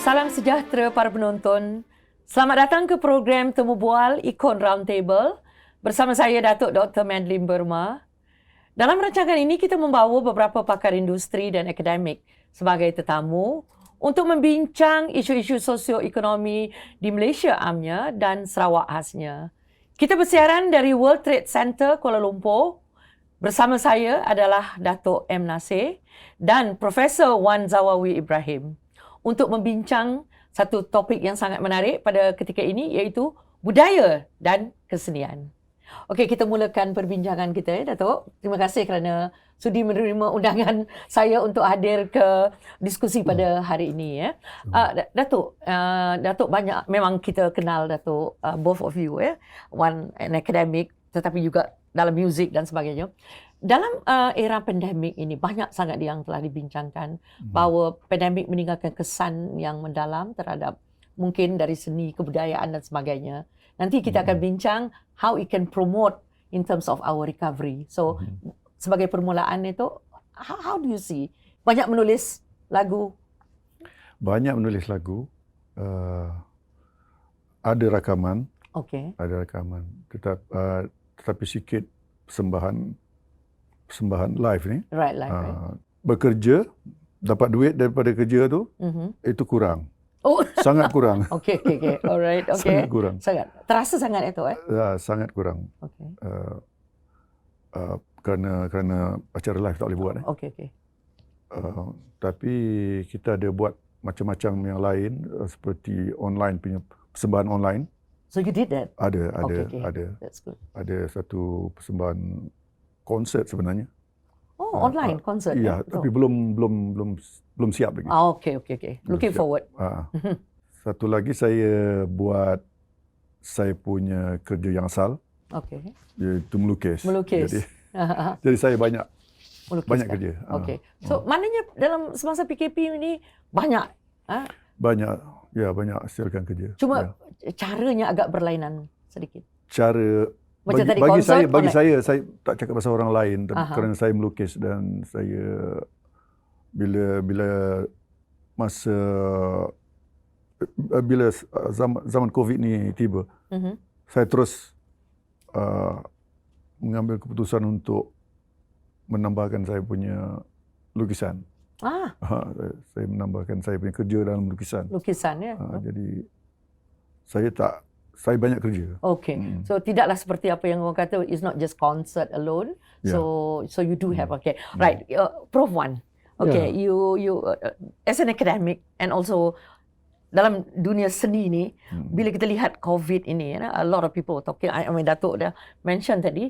Salam sejahtera para penonton. Selamat datang ke program Temu Bual Ikon Roundtable bersama saya Datuk Dr. Madeline Burma. Dalam rancangan ini kita membawa beberapa pakar industri dan akademik sebagai tetamu untuk membincang isu-isu sosioekonomi di Malaysia amnya dan Sarawak khasnya. Kita bersiaran dari World Trade Center Kuala Lumpur. Bersama saya adalah Datuk M. Nasir dan Profesor Wan Zawawi Ibrahim untuk membincang satu topik yang sangat menarik pada ketika ini, iaitu budaya dan kesenian. Okey, kita mulakan perbincangan kita, Datuk. Terima kasih kerana sudi menerima undangan saya untuk hadir ke diskusi pada hari ini. Datuk, Datuk banyak, memang kita kenal Datuk, both of you, one an academic tetapi juga dalam muzik dan sebagainya. Dalam era pandemik ini, banyak sangat yang telah dibincangkan bahawa pandemik meninggalkan kesan yang mendalam terhadap mungkin dari seni, kebudayaan dan sebagainya. Nanti kita akan bincang how it can promote in terms of our recovery. So, sebagai permulaan itu, how do you see? Banyak menulis lagu? Banyak menulis lagu. Ada rakaman. Okey. Ada rakaman. Tetapi sikit persembahan live ni. Right, live. Bekerja, dapat duit daripada kerja tu, itu kurang. Oh. Sangat kurang. Okey. Alright, okey. Sangat kurang. Sangat. Terasa sangat itu, Sangat kurang. Okey. Kerana acara live tak boleh buat. Okey. Tapi kita ada buat macam-macam yang lain, seperti online punya persembahan online. So you did that? Ada. That's good. Ada satu persembahan konsert sebenarnya. Oh, online konsert. Ya, tapi belum siap lagi. Okey. Looking forward. Satu lagi saya buat saya punya kerja yang asal. Okey. Iaitu melukis. Jadi saya banyak kerja. Okey. So maknanya dalam semasa PKP ini banyak banyak hasilkan kerja. Cuma caranya agak berlainan sedikit. Cara macam bagi saya tak cakap pasal orang lain, kerana saya melukis dan saya bila zaman COVID ni tiba, saya terus mengambil keputusan untuk menambahkan saya punya lukisan. Saya menambahkan saya punya kerja dalam lukisan. Lukisan, ya. Jadi saya banyak kerja. Okey. So tidaklah seperti apa yang orang kata, it's not just concert alone. So you do have, okay. Right. Prof Wan. Okay, you as an academic and also dalam dunia seni ni, bila kita lihat COVID ini, a lot of people talking, I mean Datuk dah mention tadi,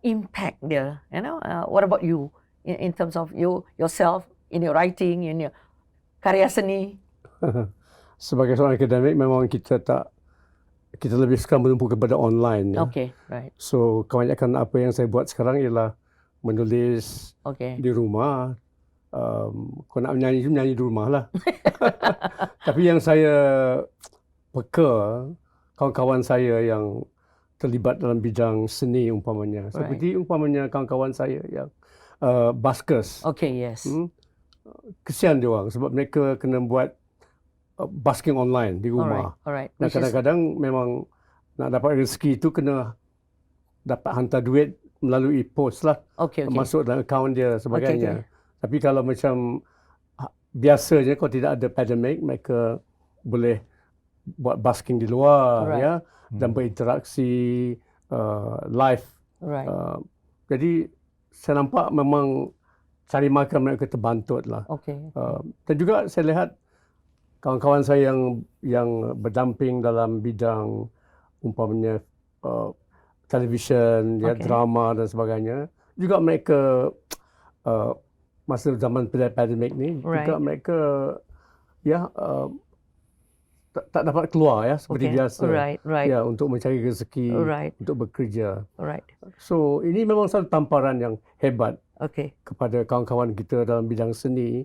impact dia, what about you in terms of yourself, in your writing, in your karya seni? Sebagai seorang akademik, memang kita lebih suka menumpu kepada online. Okay, right. So, kebanyakan apa yang saya buat sekarang ialah menulis di rumah. Kalau nak menyanyi di rumah lah. Tapi yang saya peka, kawan-kawan saya yang terlibat dalam bidang seni umpamanya. Seperti umpamanya kawan-kawan saya yang buskers. Okay, yes. Kesian dia orang sebab mereka kena buat busking online di rumah. Alright. Dan kadang-kadang memang nak dapat rezeki itu kena dapat hantar duit melalui post lah. Masuk dalam akaun dia sebagainya. Tapi kalau macam biasanya kalau tidak ada pandemik, mereka boleh buat busking di luar, dan berinteraksi live. Jadi saya nampak memang cari makan mereka terbantut lah. Dan juga saya lihat kawan-kawan saya yang berdamping dalam bidang umpamanya televisyen, drama dan sebagainya, juga mereka masa zaman pandemik ni, juga mereka tak dapat keluar seperti biasa. Ya, untuk mencari rezeki, untuk bekerja. So ini memang satu tamparan yang hebat kepada kawan-kawan kita dalam bidang seni.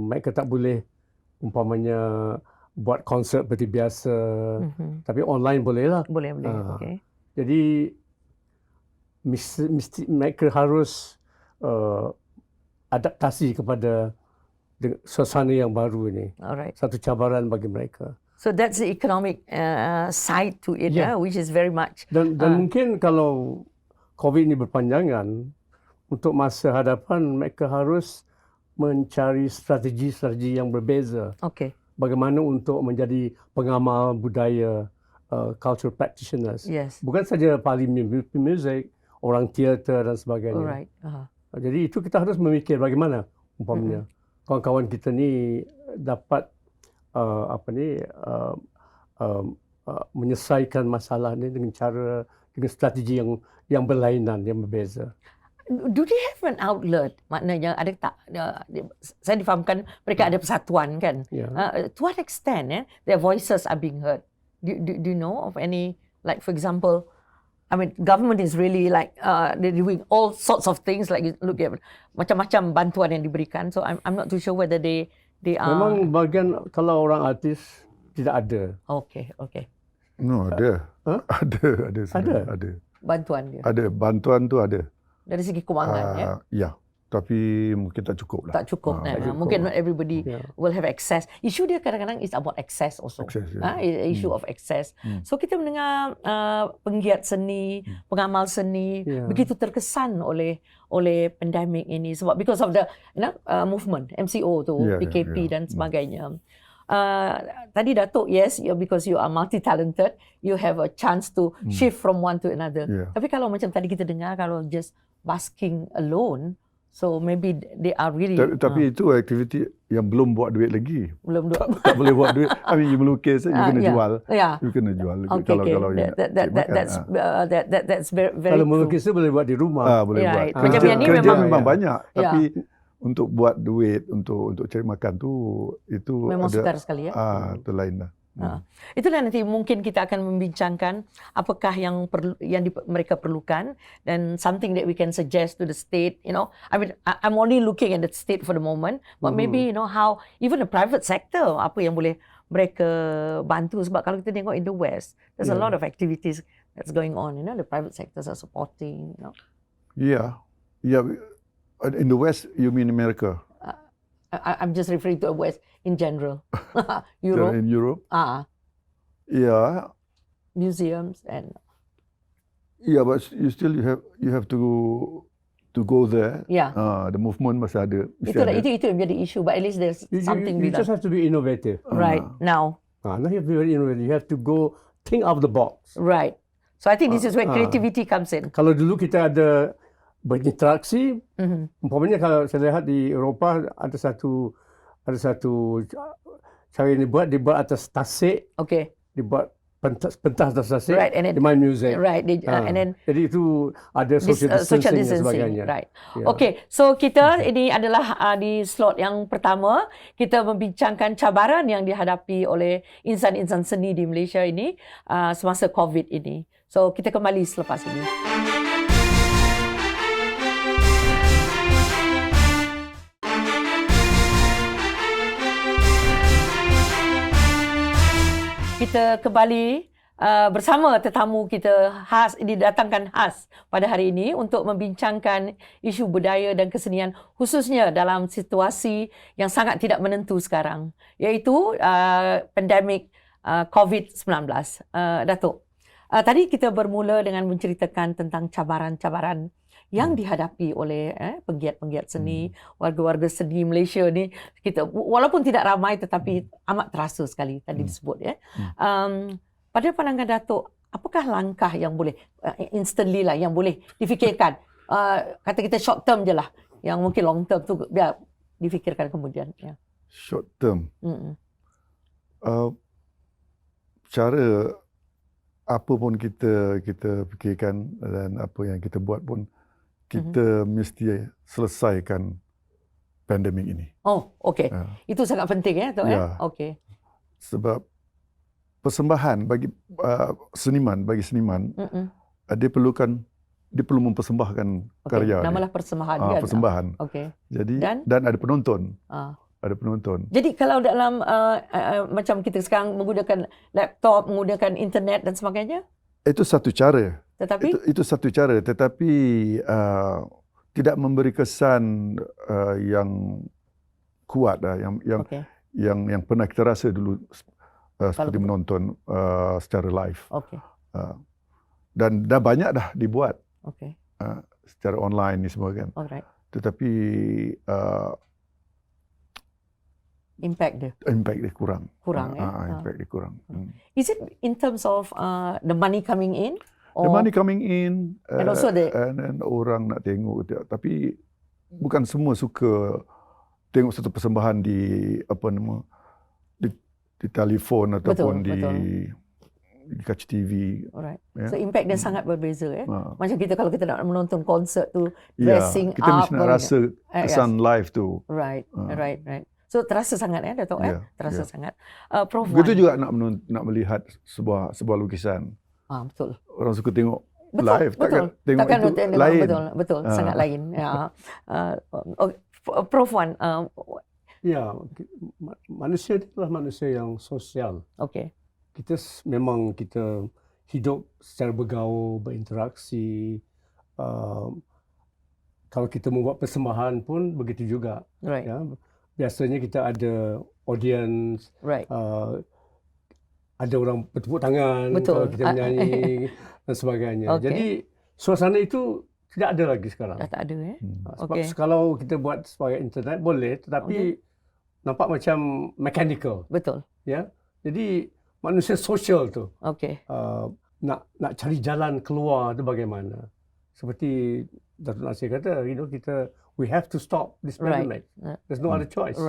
Mereka tak boleh umpamanya buat konsert seperti biasa, tapi online boleh lah. Boleh. Jadi mesti mereka harus adaptasi kepada suasana yang baru ini. Alright. Satu cabaran bagi mereka. So that's the economic side to it, which is very much. Dan mungkin kalau COVID ini berpanjangan, untuk masa hadapan mereka harus mencari strategi-strategi yang berbeza. Okay. Bagaimana untuk menjadi pengamal budaya, cultural practitioners. Yes. Bukan saja ahli muzik, orang teater dan sebagainya. Alright. Jadi itu kita harus memikir bagaimana umpamanya kawan-kawan kita ni dapat menyelesaikan masalah ni dengan strategi yang berlainan, yang berbeza. Do they have an outlet? Maknanya ada tak? Saya difahamkan mereka ada persatuan kan? To what extent their voices are being heard? Do you know of any, like for example, I mean, government is really like they're doing all sorts of things, like you look at macam-macam bantuan yang diberikan. So I'm not too sure whether they are. Memang bagian kalau orang artis tidak ada. Okay. No, ada. Huh? Ada. Bantuan dia. Ada, bantuan tu ada. Dari segi kewangan ya. Tapi mungkin tak cukup lah. Tak cukup. Mungkin not everybody will have access. Isu dia kadang-kadang is about access also. Issue of access. So kita mendengar penggiat seni, pengamal seni begitu terkesan oleh pandemik ini sebab because of the movement MCO tu, PKP dan sebagainya. Tadi Datuk, yes, because you are multi-talented, you have a chance to shift from one to another. Tapi kalau macam tadi kita dengar, kalau just basking alone, so maybe they are really. Tapi itu aktiviti yang belum buat duit lagi. Belum buat. Tak boleh buat duit. I mean, you melukis, you kena jual. You kena jual. Okay, kalau that's very kalau melukis tu boleh buat di rumah. Boleh buat. Macam yang ni kerja memang banyak, tapi untuk buat duit, untuk cari makan tu, itu memang ada, sukar sekali itu lain lah. Itulah nanti mungkin kita akan membincangkan apakah yang mereka perlukan dan something that we can suggest to the state. I mean, I'm only looking at the state for the moment, but maybe how even the private sector apa yang boleh mereka bantu, sebab kalau kita tengok in the West, there's a lot of activities that's going on. The private sectors are supporting. Yeah. In the West, you mean America? I'm just referring to the West in general. Europe. In Europe? Yeah. Museums and. Yeah, but you have to go there. Yeah. The movement masih ada. Itu yang menjadi isu, but at least there's something. You just have to be innovative. Right now. Now you have to be very innovative. You have to go think out of the box. Right. So I think this is where creativity comes in. Kalau dulu kita ada berinteraksi, umpamanya kalau saya lihat di Eropah ada satu cara yang dibuat atas tasik. Okay. Dibuat pentas atas tasik. Right, and then di main muzik. Right, and then jadi itu ada social distancing dan sebagainya. Right. Okay, so kita ini adalah di slot yang pertama kita membincangkan cabaran yang dihadapi oleh insan-insan seni di Malaysia ini semasa COVID ini. So kita kembali selepas ini. Kita kembali bersama tetamu kita didatangkan khas pada hari ini untuk membincangkan isu budaya dan kesenian khususnya dalam situasi yang sangat tidak menentu sekarang, iaitu pandemik COVID-19. Datuk, tadi kita bermula dengan menceritakan tentang cabaran-cabaran yang dihadapi oleh penggiat-penggiat seni, warga-warga seni Malaysia ni. Kita walaupun tidak ramai tetapi amat terasa sekali tadi disebut pada pandangan Datuk, apakah langkah yang boleh instantly lah yang boleh difikirkan, kata kita short term je lah, yang mungkin long term tu biar difikirkan kemudian. Short term. Cara apa pun kita fikirkan dan apa yang kita buat pun kita mesti selesaikan pandemik ini. Oh, okey. Itu sangat penting Tok. Okey. Sebab persembahan bagi seniman, dia perlu mempersembahkan karya. Namalah persembahan kan. Persembahan. Okey. Jadi dan ada penonton. Ada penonton. Jadi kalau dalam macam kita sekarang menggunakan laptop, menggunakan internet dan sebagainya? Itu satu cara. Tetapi? Itu satu cara. Tetapi tidak memberi kesan yang kuat dah yang pernah kita rasa dulu seperti menonton secara live. Dan dah banyak dah dibuat secara online ni semua kan. Tetapi impact dia kurang. Impact dia kurang. Is it in terms of the money coming in? The money coming in and also and orang nak tengok, tapi bukan semua suka tengok satu persembahan di di telefon ataupun di kaca TV. Alright. So impact dia sangat berbeza Macam kita kalau kita nak menonton konsert tu, dressing kita up. Kita mesti nak rasa kesan live tu. Right. So terasa sangat Dato' terasa sangat. Prof begitu juga nak melihat sebuah lukisan. Betul. Orang suka tengok live, takkan tengok itu lain. Betul, sangat lain. Prof Wan, manusia adalah manusia yang sosial. Kita memang kita hidup secara bergaul, berinteraksi. Kalau kita membuat persembahan pun begitu juga. Biasanya kita ada audience, ada orang bertepuk tangan kalau kita menyanyi dan sebagainya. Jadi suasana itu tidak ada lagi sekarang. Dah tak ada Sebab kalau kita buat sebagai internet boleh, tetapi nampak macam mechanical. Betul. Jadi manusia sosial tu. Nak cari jalan keluar tu bagaimana? Seperti Datuk Nasir kata, we have to stop this pandemic. There's no other choice.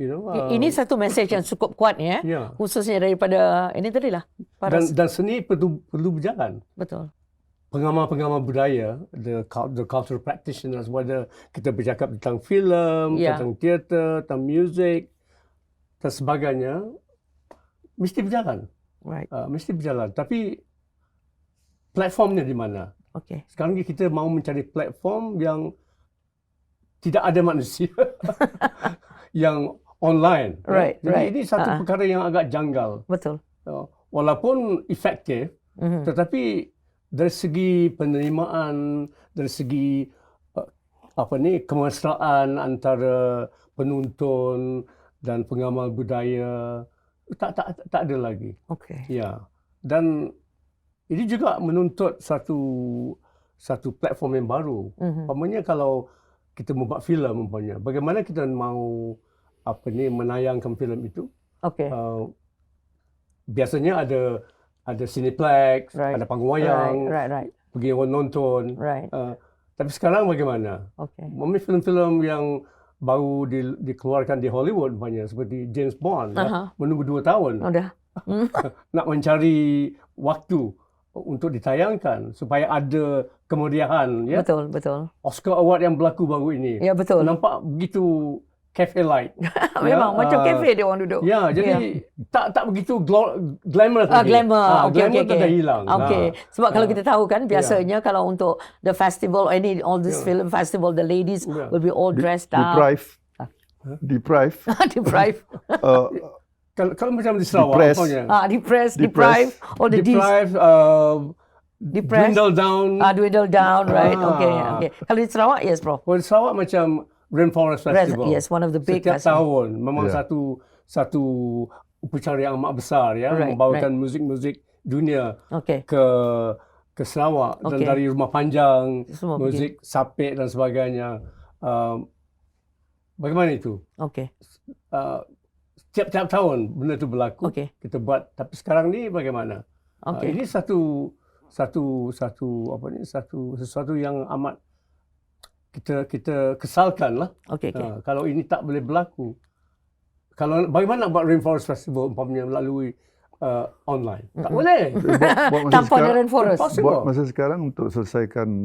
Ini satu mesej yang cukup kuat khususnya daripada ini tadilah. Dan seni perlu berjalan. Betul. Pengamal-pengamal budaya, the cultural practitioners, whether kita bercakap tentang filem, tentang teater, tentang muzik dan sebagainya, mesti berjalan. Mesti berjalan. Tapi platformnya di mana? Sekarang ni kita mahu mencari platform yang tidak ada manusia, yang online. Jadi ini satu perkara yang agak janggal. Betul. Walaupun efektif, tetapi dari segi penerimaan, dari segi kemesraan antara penonton dan pengamal budaya tak ada lagi. Dan ini juga menuntut satu platform yang baru. Umpamanya kalau kita membuat filem umpamanya, bagaimana kita mahu menayangkan filem itu? Biasanya ada Cineplex, ada panggung wayang, pergi orang nonton. Tapi sekarang bagaimana? Umpamanya filem-filem yang baru dikeluarkan di Hollywood umpamanya, seperti James Bond, menunggu 2 tahun. Nak mencari waktu untuk ditayangkan supaya ada kemeriahan. Betul. Oscar Award yang berlaku baru ini. Betul. Nampak begitu cafe light. Memang macam kafe dia orang duduk. Jadi tak begitu glamour lagi. Glamour. Glamour dah hilang. Sebab kalau kita tahu kan biasanya kalau untuk the festival, all this film festival, the ladies will be all dressed up. Deprive. Kalau macam di Sarawak, deprive, all the dwindle down. Dwindle down, right? Okay. Kalau di Sarawak, yes, bro. Kalau di Sarawak macam Rainforest Festival. Yes, one of the big setiap tahun memang satu upacara yang amat besar membawakan muzik-muzik dunia ke Sarawak dan dari Rumah Panjang, muzik sapek dan sebagainya. Bagaimana itu? Tiap-tiap tahun benda itu berlaku. Kita buat, tapi sekarang ni bagaimana? Ini sesuatu yang amat kita kesalkan lah. Kalau ini tak boleh berlaku. Kalau bagaimana nak buat Rainforest Festival umpamanya melalui online? Tak boleh. Tanpa ada Rainforest. Buat masa sekarang untuk selesaikan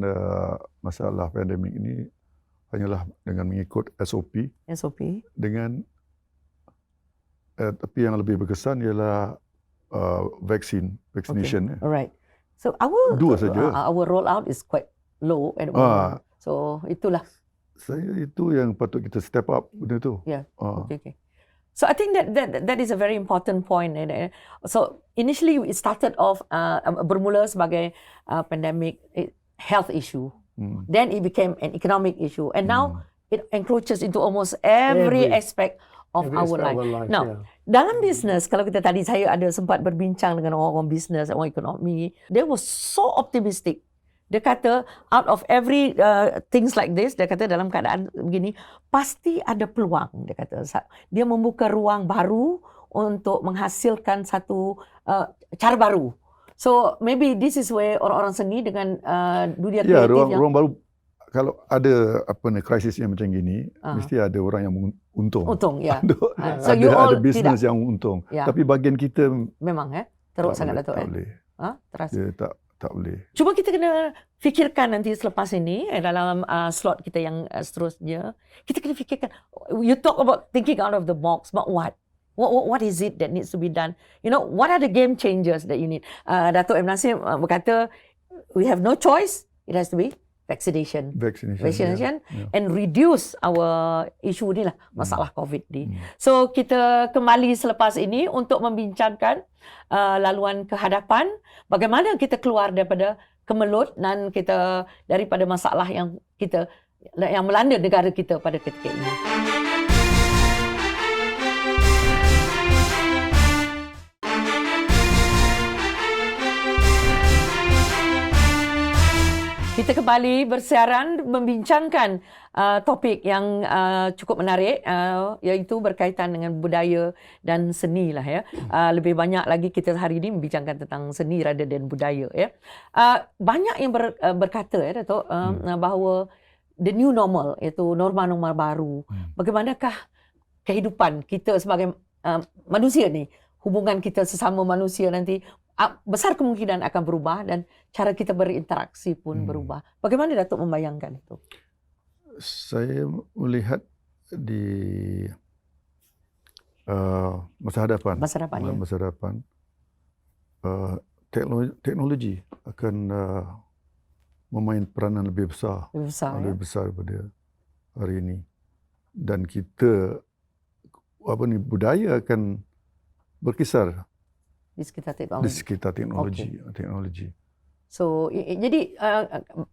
masalah pandemik ini hanyalah dengan mengikut SOP. Dengan tapi yang lebih berkesan ialah vaccination. Alright. So our rollout is quite low at the moment. So itulah. Itu yang patut kita step up benda tu. Okay. So I think that is a very important point. So initially it started off bermula sebagai pandemic health issue. Then it became an economic issue, and now it encroaches into almost every aspect of our life. Now, dalam bisnes, kalau kita tadi saya ada sempat berbincang dengan orang-orang bisnes, orang ekonomi, they were so optimistic. Dia kata, out of every things like this, dia kata dalam keadaan begini, pasti ada peluang. Dia kata, dia membuka ruang baru untuk menghasilkan satu cara baru. So maybe this is where orang-orang seni dengan dunia kreatif ruang baru. Kalau ada krisis yang macam gini, mesti ada orang yang untung. Untung, ya. Ada bisnes yang untung. Tapi bagian kita memang teruk sangat Datuk. Tak boleh. Terasa. Dia tak boleh. Cuma kita kena fikirkan nanti selepas ini dalam slot kita yang seterusnya, kita kena fikirkan. You talk about thinking out of the box, but what? What is it that needs to be done? You know, what are the game changers that you need? Datuk M. Nasir berkata, we have no choice. It has to be vaccination, and reduce our issue ni lah, masalah COVID ni. So kita kembali selepas ini untuk membincangkan laluan ke hadapan, bagaimana kita keluar daripada kemelut dan kita daripada masalah yang melanda negara kita pada ketika ini. Kita kembali bersiaran membincangkan topik yang cukup menarik, iaitu berkaitan dengan budaya dan seni lah ya. Lebih banyak lagi kita hari ini membincangkan tentang seni rather than budaya ya. Banyak yang berkata ya Datuk bahawa the new normal, iaitu norma-norma baru. Bagaimanakah kehidupan kita sebagai manusia ni, hubungan kita sesama manusia nanti besar kemungkinan akan berubah dan cara kita berinteraksi pun berubah. Bagaimana Datuk membayangkan itu? Saya melihat di masa hadapan. Teknologi akan memain peranan lebih besar daripada hari ini. Dan kita budaya akan berkisar di sekitar teknologi. So jadi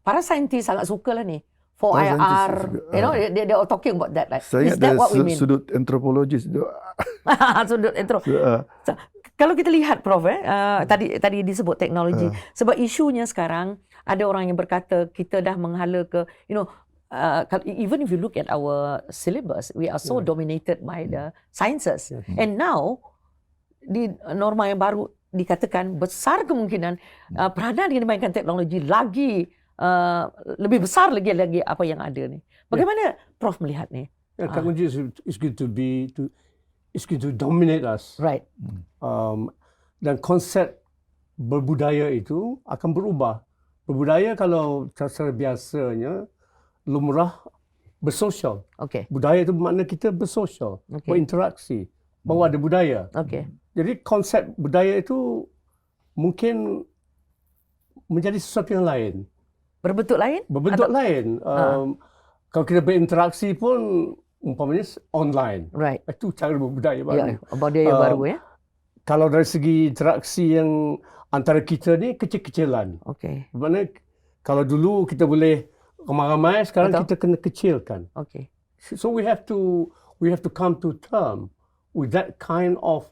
para saintis sangat sukalah ni 4IR, you know, they are talking about that. Like, is that what we mean? Sudut antropologis. Sudut kalau kita lihat Prof, tadi disebut teknologi, sebab isunya sekarang ada orang yang berkata kita dah menghala ke, you know, even if you look at our syllabus, we are so dominated by the sciences, and now di norma yang baru dikatakan besar kemungkinan peranan yang dimainkan teknologi lagi lebih besar lagi apa yang ada ni. Bagaimana Prof melihat ni? Teknologi is going to dominate us. Right. Dan konsep berbudaya itu akan berubah. Berbudaya kalau secara biasanya lumrah bersosial. Okay. Budaya itu bermakna kita bersosial, berinteraksi, bahawa ada budaya. Okay. Jadi konsep budaya itu mungkin menjadi sesuatu yang lain. Berbentuk lain? Berbentuk lain. Kalau kita berinteraksi pun umpamanya online. Right. Itu cara berbudaya baru. Budaya baru ya. Kalau dari segi interaksi yang antara kita ni kecil-kecilan. Okay. Bermakna kalau dulu kita boleh ramai-ramai, sekarang kita kena kecilkan. Okay. So we have to come to term with that kind of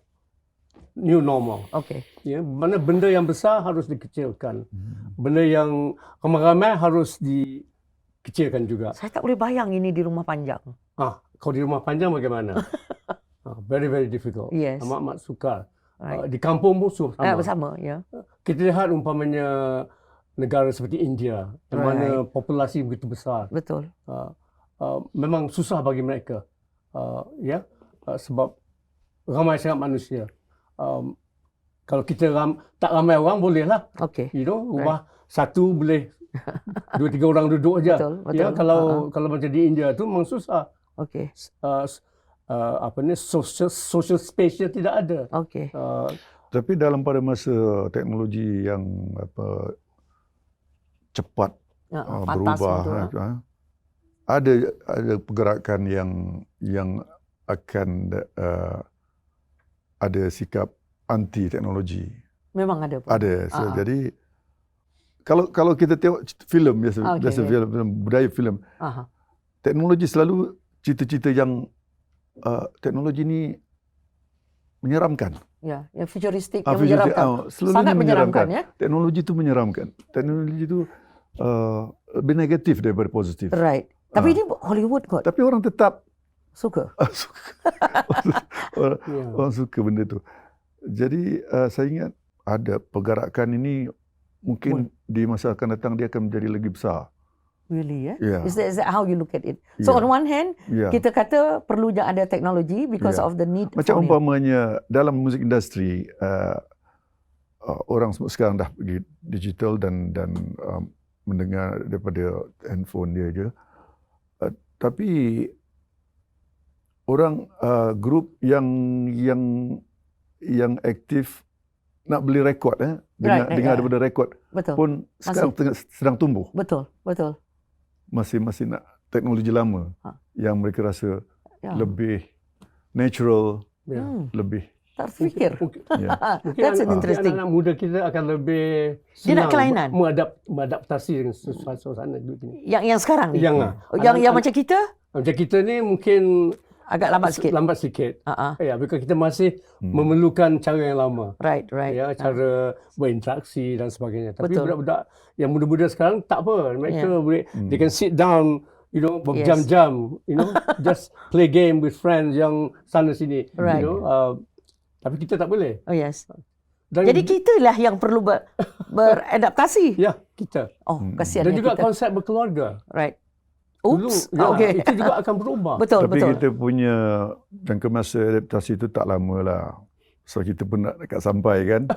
new normal. Okay. Ya, mana benda yang besar harus dikecilkan. Benda yang ramai-ramai harus dikecilkan juga. Saya tak boleh bayang ini di rumah panjang. Kalau di rumah panjang bagaimana? Very, very difficult. Yes. Amat sukar. Right. Di kampung pun sama. Bersama, ya. Kita lihat umpamanya negara seperti India, di mana populasi begitu besar. Betul. Memang susah bagi mereka. Sebab ramai sangat manusia. Kalau kita tak ramai orang bolehlah. Okay. You know, rumah satu boleh 2-3 orang duduk aja. Betul. Ya, kalau macam di India tu memang susah. Okay. Social space tidak ada. Okay. Tapi dalam pada masa teknologi yang cepat berubah, ada pergerakan yang akan ada sikap anti teknologi. Memang ada. Ada. Jadi kalau kita tengok filem biasa filem budaya filem. teknologi selalu cita-cita yang teknologi ni menyeramkan. Ya, yang futuristik, yang menyeramkan. Sangat menyeramkan ya. Teknologi itu menyeramkan. Teknologi itu lebih negatif daripada positif. Right. Tapi ini Hollywood kot. Tapi orang tetap suka. Orang suka benda tu. Jadi saya ingat ada pergerakan ini mungkin di masa akan datang dia akan menjadi lagi besar. Really, yeah? Yeah. Is that how you look at it? So on one hand, kita kata perlunya ada teknologi because of the need. Macam umpamanya dalam muzik industri, orang sekarang dah pergi digital dan mendengar daripada handphone dia je. Tapi orang grup yang aktif nak beli rekod dengar daripada rekod pun sekarang sedang tumbuh. Betul. Masih nak teknologi lama yang mereka rasa lebih natural, lebih tak terfikir. That's interesting. Anak muda kita akan lebih senang mengadaptasi dengan suasana hidup ini. Yang sekarang ni? Yang macam kita? Macam kita ni mungkin agak lambat sikit. Ya, because kita masih memerlukan cara yang lama. Right. Ya, cara berinteraksi dan sebagainya. Tapi budak-budak yang muda-muda sekarang tak apa. Mereka boleh, they can sit down, berjam-jam, just play game with friends yang sana sini. Right. Tapi kita tak boleh. Oh yes. Jadi kitalah yang perlu beradaptasi. Ya, kita. Oh, kasihan. Dan juga konsep berkeluarga. Right. Oops. Itu juga akan berubah. Betul. Tapi kita punya jangka masa adaptasi itu tak lama lah. So kita pun nak dekat sampai kan.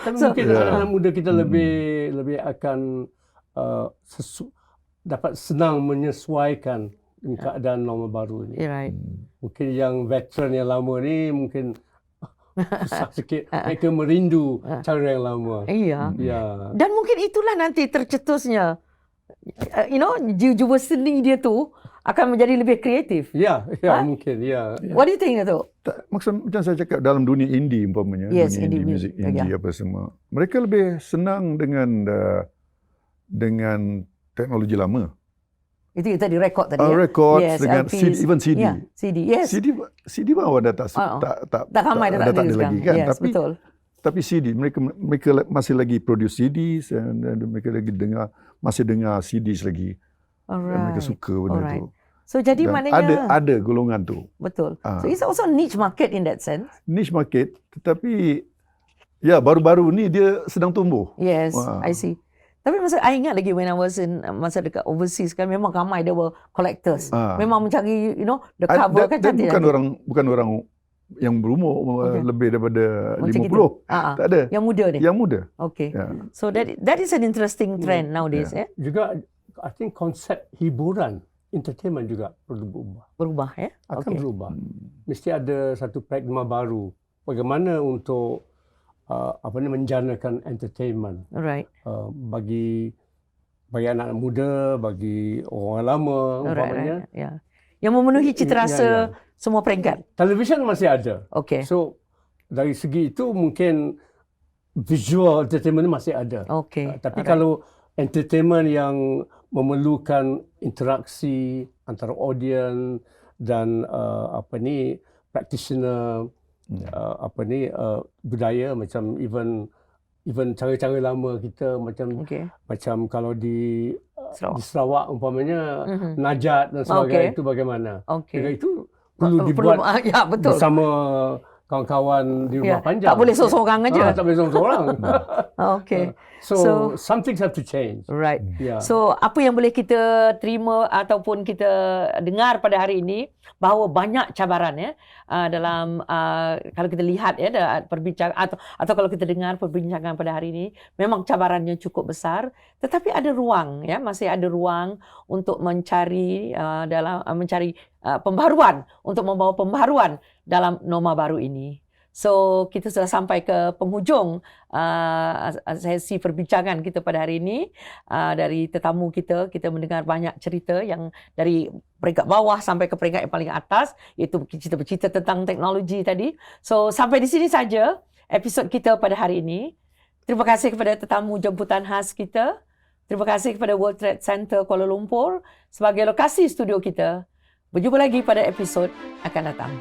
Mungkin anak muda kita lebih akan dapat senang menyesuaikan dengan keadaan normal baru ini. Right. Mungkin yang veteran yang lama ni mungkin susah sikit. Mereka merindu cara yang lama. Iya. Dan mungkin itulah nanti tercetusnya. Jiwa seni dia tu akan menjadi lebih kreatif. Ya, mungkin. What do you think, Datuk? Maksud macam saya cakap dalam dunia indie umpamanya, dunia indie music, indie apa semua. Mereka lebih senang dengan teknologi lama. Itu yang tadi rekod tadi. Rekod dengan CD, even CD. Yeah, CD, yes. CD pun awak dah tak ramai dah tak ada lagi kan. Yes, betul. Tapi CD, mereka masih lagi produce CDs dan mereka lagi masih dengar CDs lagi. Mereka suka benda tu. So jadi dan maknanya ada golongan tu. Betul. So it's also niche market in that sense. Niche market, tetapi baru-baru ni dia sedang tumbuh. Yes, I see. Tapi I ingat lagi when I was masa dekat overseas kan memang ramai there were collectors. Memang mencari the cover kan cantik. Bukan orang yang berumur lebih daripada 50. Tak ada. Yang muda ni. Yang muda. Okay. So that is an interesting trend nowadays. Juga I think konsep hiburan, entertainment juga perlu berubah. Berubah Akan berubah. Mesti ada satu paradigma baru. Bagaimana untuk menjanakan entertainment. Right. Bagi anak muda, bagi orang lama umpamanya. Right. Yang memenuhi cita rasa semua peringkat. Television masih ada. Okay. So dari segi itu mungkin visual entertainment masih ada. Okay. Tapi kalau entertainment yang memerlukan interaksi antara audience dan practitioner budaya macam even cara-cara lama kita macam kalau di Sarawak umpamanya najat dan sebagainya itu bagaimana? Itu perlu dibuat bersama kawan-kawan di rumah panjang. Tak boleh seorang-seorang aja. Tak boleh seorang-seorang. Okay. So some things have to change. Right. So apa yang boleh kita terima ataupun kita dengar pada hari ini bahawa banyak cabaran dalam kalau kita lihat perbincangan atau kalau kita dengar perbincangan pada hari ini memang cabarannya cukup besar, tetapi ada ruang masih ada ruang untuk mencari pembaharuan, untuk membawa pembaharuan dalam norma baru ini. So kita sudah sampai ke penghujung sesi perbincangan kita pada hari ini. Dari tetamu kita mendengar banyak cerita yang dari peringkat bawah sampai ke peringkat yang paling atas, iaitu kita bercerita tentang teknologi tadi. So sampai di sini saja episod kita pada hari ini. Terima kasih kepada tetamu jemputan khas kita, Terima kasih kepada World Trade Center Kuala Lumpur sebagai lokasi studio kita. Berjumpa lagi pada episod akan datang.